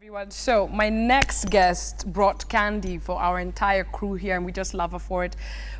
Everyone, so my next guest brought candy for our entire crew here, and we just love her for it.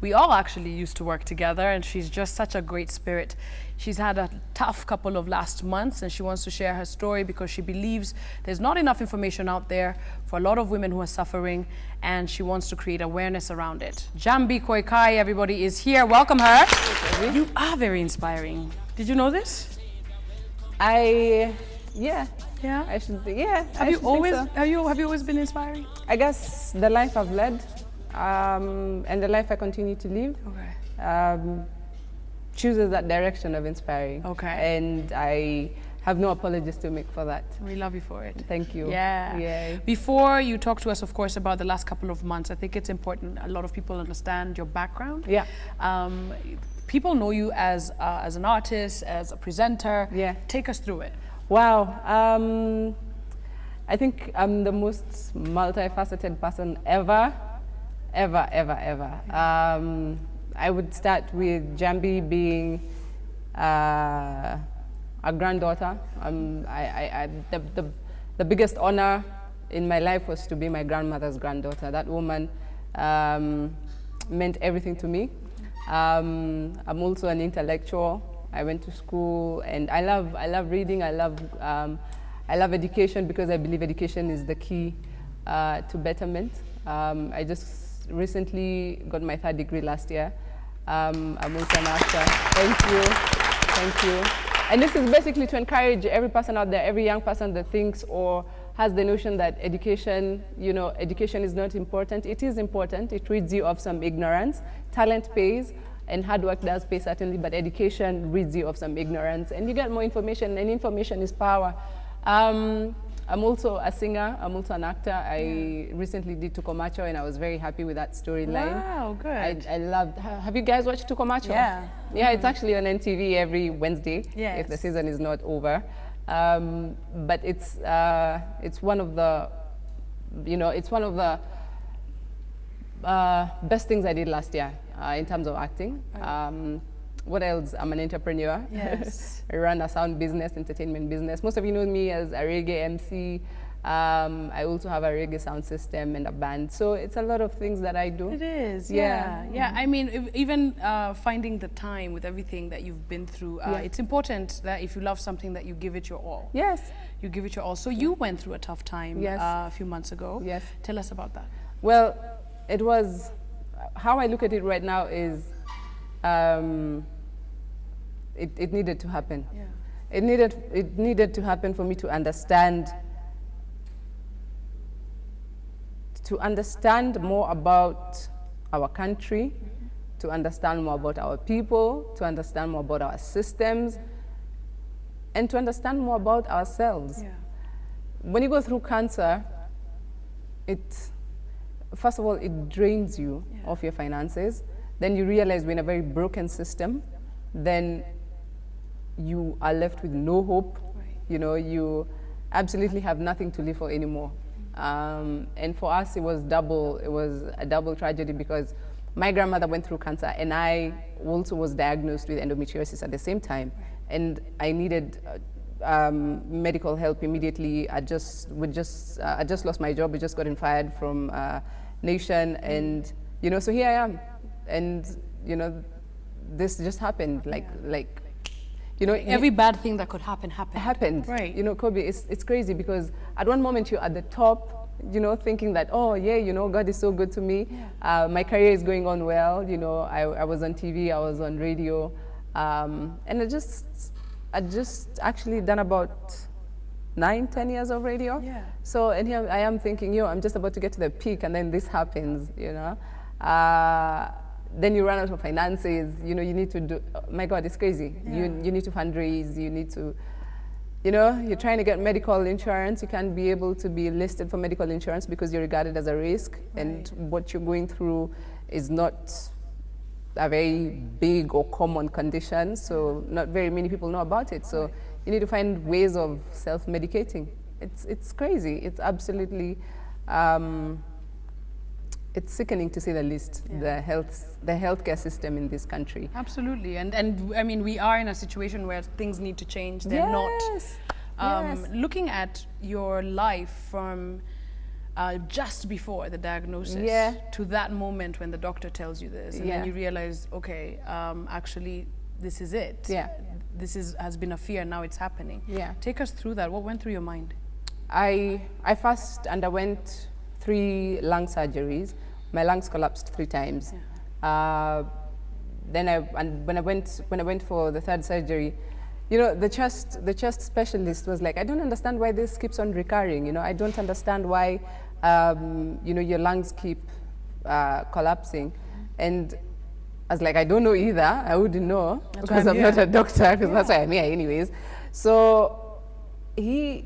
We all actually used to work together, and she's just such a great spirit. She's had a tough couple of last months, and she wants to share her story because she believes there's not enough information out there for a lot of women who are suffering, and she wants to create awareness around it. Jahmby Koikai, everybody, is here. Welcome her. You are very inspiring. Did you know this? Yeah. I should. Yeah. Have you always been inspiring? I guess the life I've led, and the life I continue to live, chooses that direction of inspiring. Okay. And I have no apologies to make for that. We love you for it. Thank you. Yeah. Before you talk to us, of course, about the last couple of months, I think it's important a lot of people understand your background. Yeah. People know you as an artist, as a presenter. Yeah. Take us through it. Wow. I think I'm the most multifaceted person ever. I would start with Jambi being a granddaughter. The biggest honor in my life was to be my grandmother's granddaughter. That woman meant everything to me. I'm also an intellectual. I went to school, and I love reading. I love education because I believe education is the key to betterment. I just recently got my 3rd degree last year. I'm also an actor. Thank you. And this is basically to encourage every person out there, every young person that thinks or has the notion that education is not important. It is important. It rids you of some ignorance. Talent pays. And hard work does pay, certainly, but education rids you of some ignorance, and you get more information, and information is power. I'm also a singer. I'm also an actor. I recently did Tukomacho, and I was very happy with that storyline. Wow, good. I loved. Have you guys watched Tukomacho? Yeah. Yeah, it's actually on NTV every Wednesday, yes, if the season is not over. But it's one of the, best things I did last year. In terms of acting. What else? I'm an entrepreneur. Yes. I run a sound business, entertainment business. Most of you know me as a reggae MC. I also have a reggae sound system and a band. So it's a lot of things that I do. It is, yeah. I mean, even finding the time with everything that you've been through, it's important that if you love something that you give it your all. Yes. You give it your all. So you went through a tough time a few months ago. Yes. Tell us about that. Well, it was, how I look at it right now is, it needed to happen. Yeah. It needed to happen for me to understand more about our country, to understand more about our people, to understand more about our systems, and to understand more about ourselves. Yeah. When you go through cancer, first of all, it drains you of your finances. Then you realize we're in a very broken system. Then you are left with no hope. Right. You absolutely have nothing to live for anymore. And for us, it was a double tragedy because my grandmother went through cancer, and I also was diagnosed with endometriosis at the same time. And I needed medical help immediately. I just lost my job. I just got fired from Nation, and so here I am, and this just happened. Every bad thing that could happen happened. Right. Kobi, it's crazy because at one moment you're at the top, thinking that, oh yeah, God is so good to me. Yeah. My career is going on well. I was on TV, I was on radio, and I just actually done about 9-10 years of radio. Yeah. So, and here I am thinking, I'm just about to get to the peak, and then this happens, Then you run out of finances, you need to do, my God, it's crazy. Yeah. You need to fundraise, you need to, you're trying to get medical insurance. You can't be able to be listed for medical insurance because you're regarded as a risk. Right. And what you're going through is not a very big or common condition, so not very many people know about it. So you need to find ways of self-medicating. It's crazy. It's absolutely, it's sickening to say the least. Yeah. The healthcare system in this country. Absolutely, and I mean we are in a situation where things need to change. They're not Yes. Looking at your life from just before the diagnosis Yeah. to that moment when the doctor tells you this, and then Yeah. you realize, okay, actually, this is it. Yeah. Has been a fear, now it's happening. Yeah. Take us through that. What went through your mind? I first underwent 3 lung surgeries. My lungs collapsed 3 times. Yeah. Then when I went for the 3rd surgery, you know, the chest specialist was like, I don't understand why this keeps on recurring. You know, I don't understand why, you know, your lungs keep collapsing. And I was like, I don't know either. I wouldn't know because I'm not a doctor, because that's why I'm here anyways. So he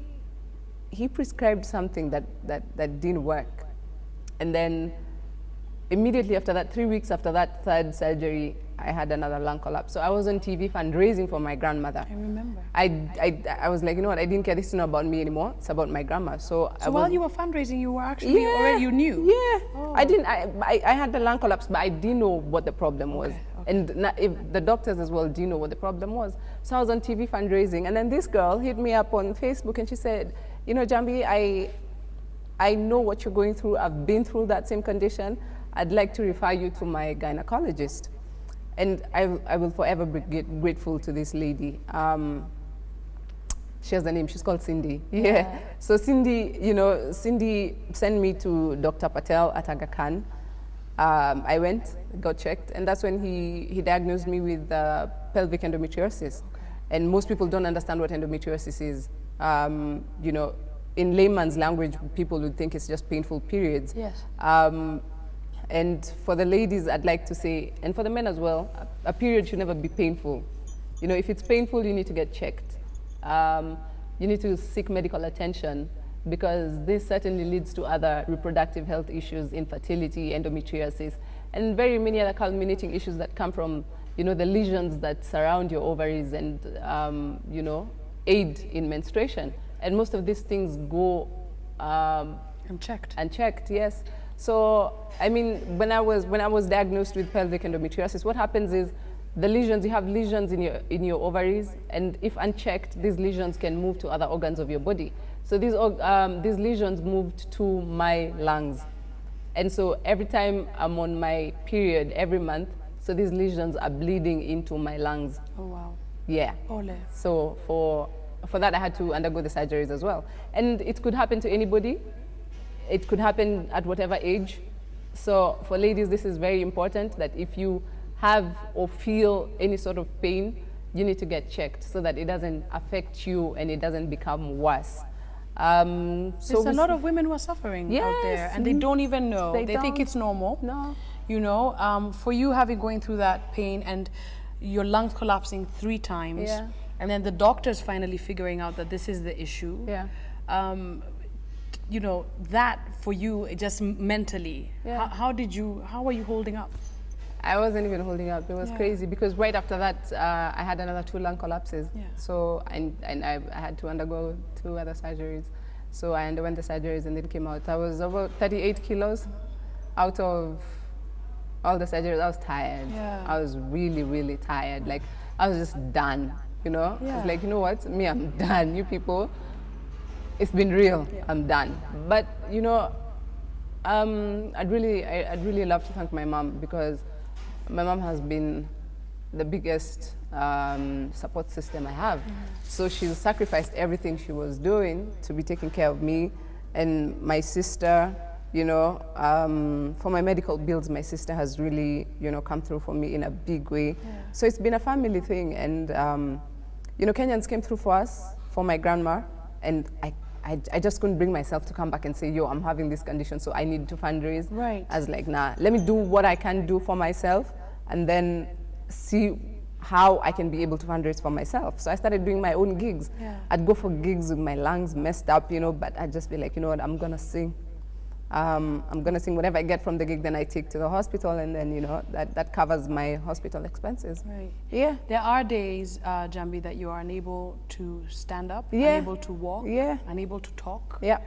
prescribed something that didn't work. And then immediately after that, 3 weeks after that 3rd surgery, I had another lung collapse. So I was on TV fundraising for my grandmother. I remember. I was like, you know what, I didn't care, this is not about me anymore, it's about my grandma. So while you were fundraising, you were actually already, you knew? Yeah. Oh. I had the lung collapse, but I didn't know what the problem was. Okay. And if the doctors as well didn't know what the problem was. So I was on TV fundraising, and then this girl hit me up on Facebook and she said, you know, Jambi, I know what you're going through. I've been through that same condition. I'd like to refer you to my gynecologist. And I will forever be grateful to this lady. She has the name, she's called Cindy. Yeah. So Cindy, you know, Cindy sent me to Dr. Patel at Aga Khan. I went, got checked, and that's when he diagnosed me with pelvic endometriosis. Okay. And most people don't understand what endometriosis is. You know, in layman's language, people would think it's just painful periods. Yes. And for the ladies, I'd like to say, and for the men as well, a period should never be painful. You know, if it's painful, you need to get checked. You need to seek medical attention, because this certainly leads to other reproductive health issues, infertility, endometriosis, and very many other culminating issues that come from, you know, the lesions that surround your ovaries and, you know, aid in menstruation. And most of these things go unchecked, yes. So, I mean, when I was diagnosed with pelvic endometriosis, what happens is the lesions, you have lesions in your ovaries, and if unchecked, these lesions can move to other organs of your body. So these lesions moved to my lungs. And so every time I'm on my period, every month, so these lesions are bleeding into my lungs. Oh, wow. Yeah. Ole. So for that, I had to undergo the surgeries as well. And it could happen to anybody. It could happen at whatever age. So for ladies, this is very important, that if you have or feel any sort of pain, you need to get checked so that it doesn't affect you and it doesn't become worse. There's a lot of women who are suffering out there, and they don't even know. They think it's normal. No. You know, for you going through that pain and your lungs collapsing 3 times, and then the doctors finally figuring out that this is the issue. Yeah. You know, that for you, just mentally, how were you holding up? I wasn't even holding up. It was crazy, because right after that, I had another 2 lung collapses. Yeah. So, and I had to undergo 2 other surgeries. So I underwent the surgeries and then came out. I was about 38 kilos out of all the surgeries. I was tired. Yeah. I was really, really tired. Like, I was just done, you know? Yeah. I was like, you know what? Me, I'm done. You people, it's been real. Yeah. I'm done. But, you know, I'd really love to thank my mom, because my mom has been the biggest support system I have. So she sacrificed everything she was doing to be taking care of me and my sister. You know, for my medical bills, my sister has really, you know, come through for me in a big way. Yeah. So it's been a family thing, and you know, Kenyans came through for us, for my grandma, and I just couldn't bring myself to come back and say, yo, I'm having this condition, so I need to fundraise. Right. I was like, nah, let me do what I can do for myself, and then see how I can be able to fundraise for myself. So I started doing my own gigs. Yeah. I'd go for gigs with my lungs messed up, you know, but I'd just be like, you know what, I'm gonna sing. I'm gonna sing whatever I get from the gig, then I take to the hospital, and then, you know, that covers my hospital expenses. Right. Yeah. There are days, Jambi, that you are unable to stand up, unable to walk, unable to talk. Yeah.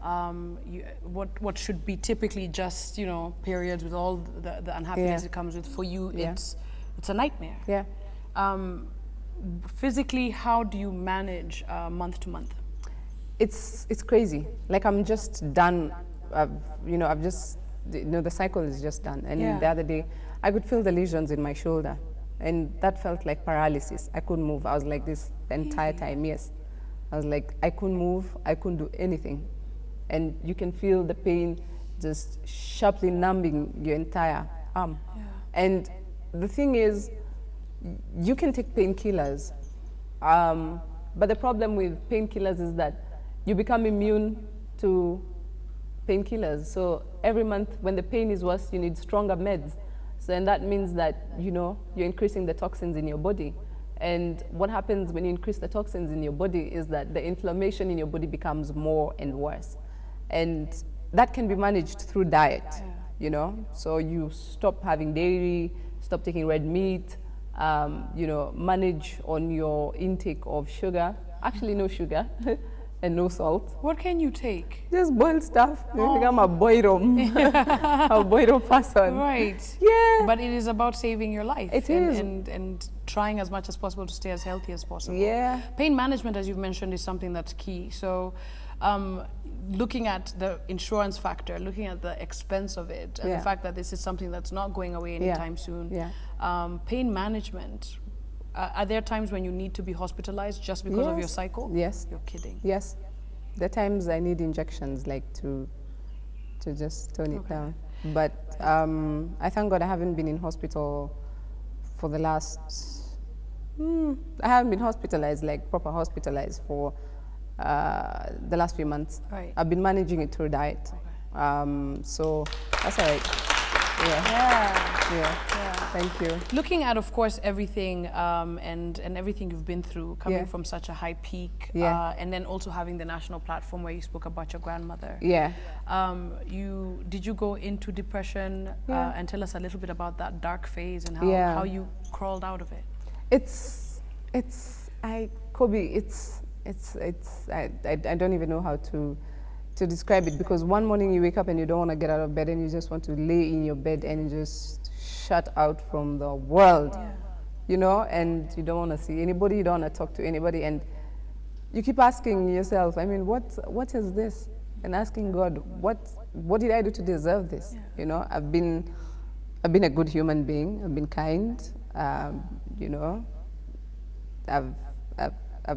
What should be typically just, you know, periods with all the unhappiness it comes with, for you, it's a nightmare. Yeah. physically, how do you manage month to month? It's crazy. Like I'm just done. I've just, the cycle is just done. And the other day, I could feel the lesions in my shoulder, and that felt like paralysis. I couldn't move. I was like this the entire time. Yes, I was like I couldn't move. I couldn't do anything, and you can feel the pain just sharply numbing your entire arm. And the thing is, you can take painkillers, but the problem with painkillers is that you become immune to painkillers. So every month when the pain is worse, you need stronger meds. So and that means that, you're increasing the toxins in your body. And what happens when you increase the toxins in your body is that the inflammation in your body becomes more and worse. And that can be managed through diet, So you stop having dairy, stop taking red meat, manage on your intake of sugar. Actually, no sugar. And no salt. What can you take? Just boiled stuff. You become a boirum, a boirum person. Right. Yeah. But it is about saving your life. It is. And trying as much as possible to stay as healthy as possible. Yeah. Pain management, as you've mentioned, is something that's key. So looking at the insurance factor, looking at the expense of it, and the fact that this is something that's not going away anytime soon. Pain management, are there times when you need to be hospitalized just because of your cycle? Yes. You're kidding. Yes. There are times I need injections, like to just tone it down. But I thank God I haven't been in hospital for the last, I haven't been hospitalized, like proper hospitalized for the last few months. Right. I've been managing it through diet. So that's all right. Yeah. Thank you. Looking at, of course, everything and everything you've been through, coming from such a high peak, and then also having the national platform where you spoke about your grandmother. Yeah. Did you go into depression? And tell us a little bit about that dark phase and how you crawled out of it. Kobi, I don't even know how to describe it, because one morning you wake up and you don't want to get out of bed and you just want to lay in your bed and just shut out from the world, and you don't want to see anybody, you don't want to talk to anybody, and you keep asking yourself, what is this? And asking God, what did I do to deserve this? I've been a good human being, I've been kind, I've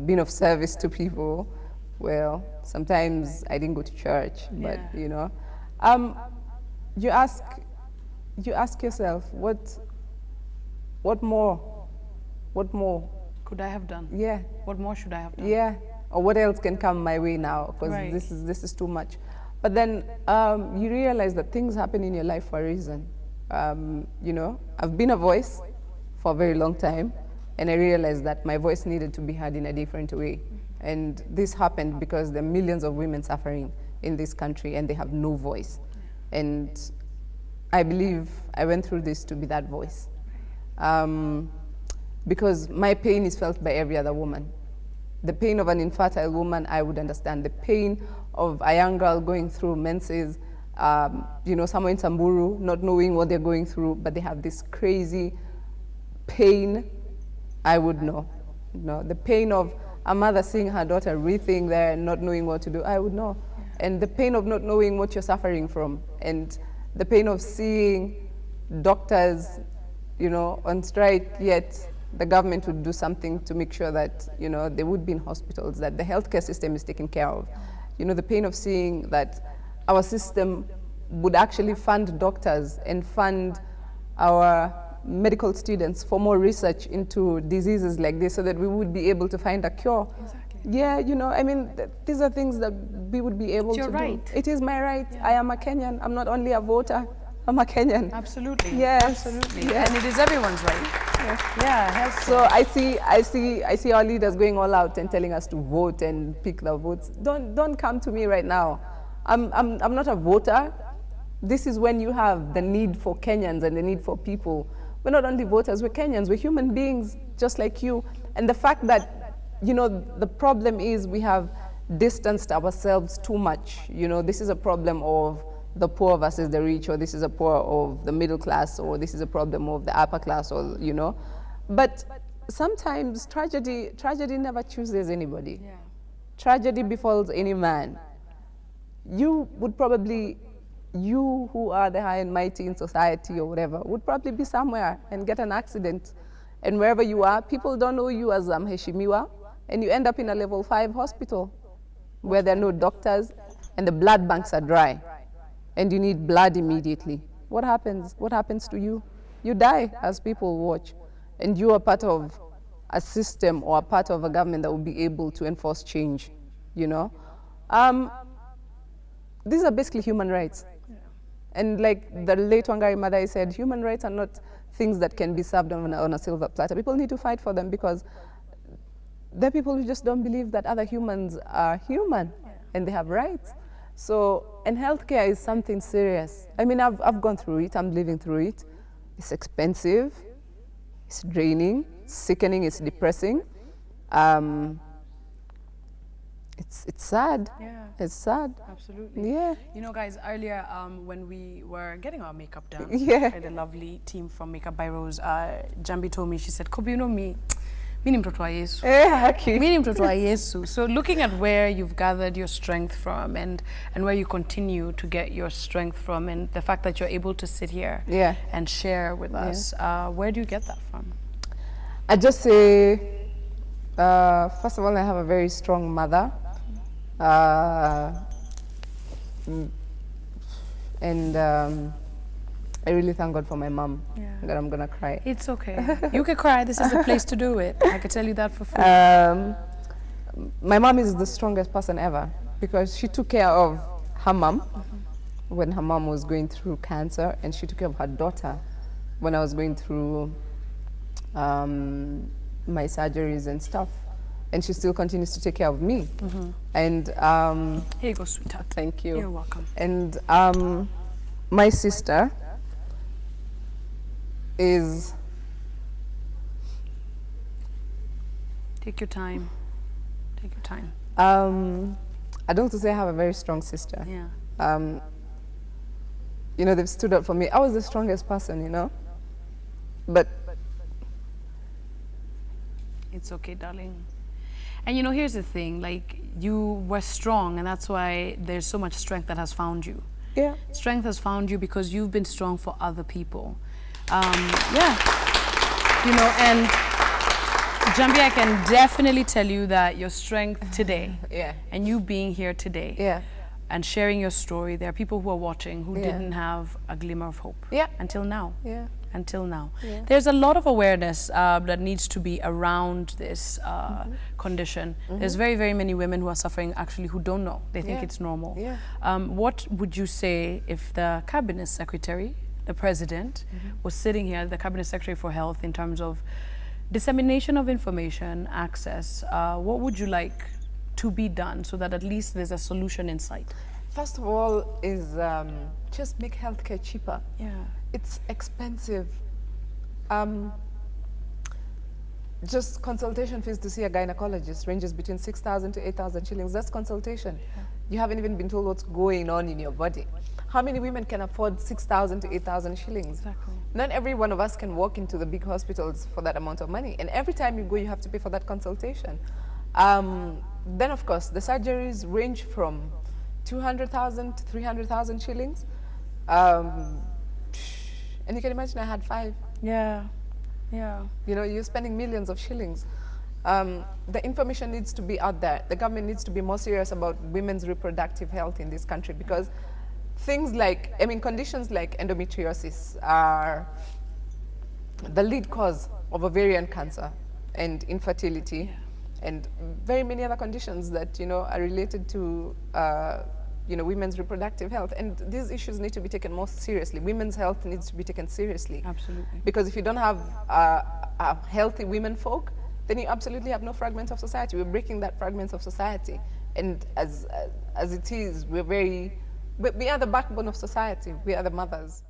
been of service to people. Well, sometimes I didn't go to church, but you ask yourself, what more could I have done? Yeah. What more should I have done? Yeah. Or what else can come my way now? Because this is too much. But then you realize that things happen in your life for a reason. I've been a voice for a very long time, and I realized that my voice needed to be heard in a different way. And this happened because there are millions of women suffering in this country and they have no voice. And I believe I went through this to be that voice. Because my pain is felt by every other woman. The pain of an infertile woman, I would understand. The pain of a young girl going through menses, somewhere in Samburu, not knowing what they're going through, but they have this crazy pain, I would know. The pain of a mother seeing her daughter breathing there and not knowing what to do, I would know. And the pain of not knowing what you're suffering from, and the pain of seeing doctors, on strike, yet the government would do something to make sure that, they would be in hospitals, that the healthcare system is taken care of. The pain of seeing that our system would actually fund doctors and fund our medical students for more research into diseases like this so that we would be able to find a cure. Exactly. Yeah, these are things that we would be able to do. It is my right. Yeah. I am a Kenyan. I'm not only a voter, I'm a Kenyan. Absolutely. Yes. Absolutely. Yes. And it is everyone's right. Yeah. So I see our leaders going all out and telling us to vote and pick the votes. Don't come to me right now. I'm not a voter. This is when you have the need for Kenyans and the need for people. We're not only voters, we're Kenyans, we're human beings just like you. And the fact that, the problem is we have distanced ourselves too much. This is a problem of the poor versus the rich, or this is a poor of the middle class, or this is a problem of the upper class, or, But sometimes tragedy never chooses anybody. Yeah. Tragedy befalls any man. You would probably, you who are the high and mighty in society or whatever, would probably be somewhere and get an accident. And wherever you are, people don't know you as Heshimiwa, and you end up in a level 5 hospital where there are no doctors and the blood banks are dry and you need blood immediately. What happens? What happens to you? You die as people watch, and you are part of a system or a part of a government that will be able to enforce change, you know? These are basically human rights. Yeah. And like the late Wangari Maathai said, human rights are not things that can be served on a silver platter. People need to fight for them because there are people who just don't believe that other humans are human and they have rights. So, and healthcare is something serious. I mean, I've gone through it, I'm living through it. It's expensive, it's draining, it's sickening, it's depressing. It's sad. Yeah. It's sad. Absolutely. Yeah. You know, guys, earlier when we were getting our makeup done, yeah, by the lovely team from Makeup by Rose, Jambi told me, she said, Kobi, you know me, ni mtoto wa Yesu. Okay. Mi ni mtoto wa Yesu. So looking at where you've gathered your strength from and where you continue to get your strength from, and the fact that you're able to sit here and share with us, where do you get that from? I just say, first of all, I have a very strong mother. And I really thank God for my mom. That I'm gonna cry. It's okay. You can cry. This is the place to do it. I can tell you that for free. My mom is the strongest person ever because she took care of her mom when her mom was going through cancer, and she took care of her daughter when I was going through my surgeries and stuff. And she still continues to take care of me. And here you go, sweetheart. Thank you. You're welcome. And my sister is... Take your time. Take your time. I'd also say I have a very strong sister. Yeah. You know, they've stood up for me. I was the strongest person, you know, but it's okay, darling. And you know, here's the thing, like, you were strong, and that's why there's so much strength that has found you. Yeah. Strength has found you because you've been strong for other people. Yeah. You know, and Jambi, I can definitely tell you that your strength today, and you being here today, and sharing your story, there are people who are watching who didn't have a glimmer of hope until now. Until now. There's a lot of awareness that needs to be around this condition. There's very, very many women who are suffering actually who don't know. They think it's normal. What would you say if the cabinet secretary, the president, was sitting here, the cabinet secretary for health, in terms of dissemination of information, access, what would you like to be done so that at least there's a solution in sight? First of all is just make healthcare cheaper. It's expensive. Just consultation fees to see a gynecologist ranges between 6,000 to 8,000 shillings. That's consultation. You haven't even been told what's going on in your body. How many women can afford 6,000 to 8,000 shillings? Exactly. Not every one of us can walk into the big hospitals for that amount of money. And every time you go, you have to pay for that consultation. Then, of course, the surgeries range from 200,000 to 300,000 shillings. And you can imagine I had 5. Yeah. You know, you're spending millions of shillings. The information needs to be out there. The government needs to be more serious about women's reproductive health in this country, because things like, I mean, conditions like endometriosis are the lead cause of ovarian cancer and infertility, and very many other conditions that, you know, are related to you know, women's reproductive health. And these issues need to be taken more seriously. Women's health needs to be taken seriously. Absolutely. Because if you don't have healthy women folk, then you absolutely have no fragments of society. We're breaking that fragments of society. And as it is, we are the backbone of society. We are the mothers.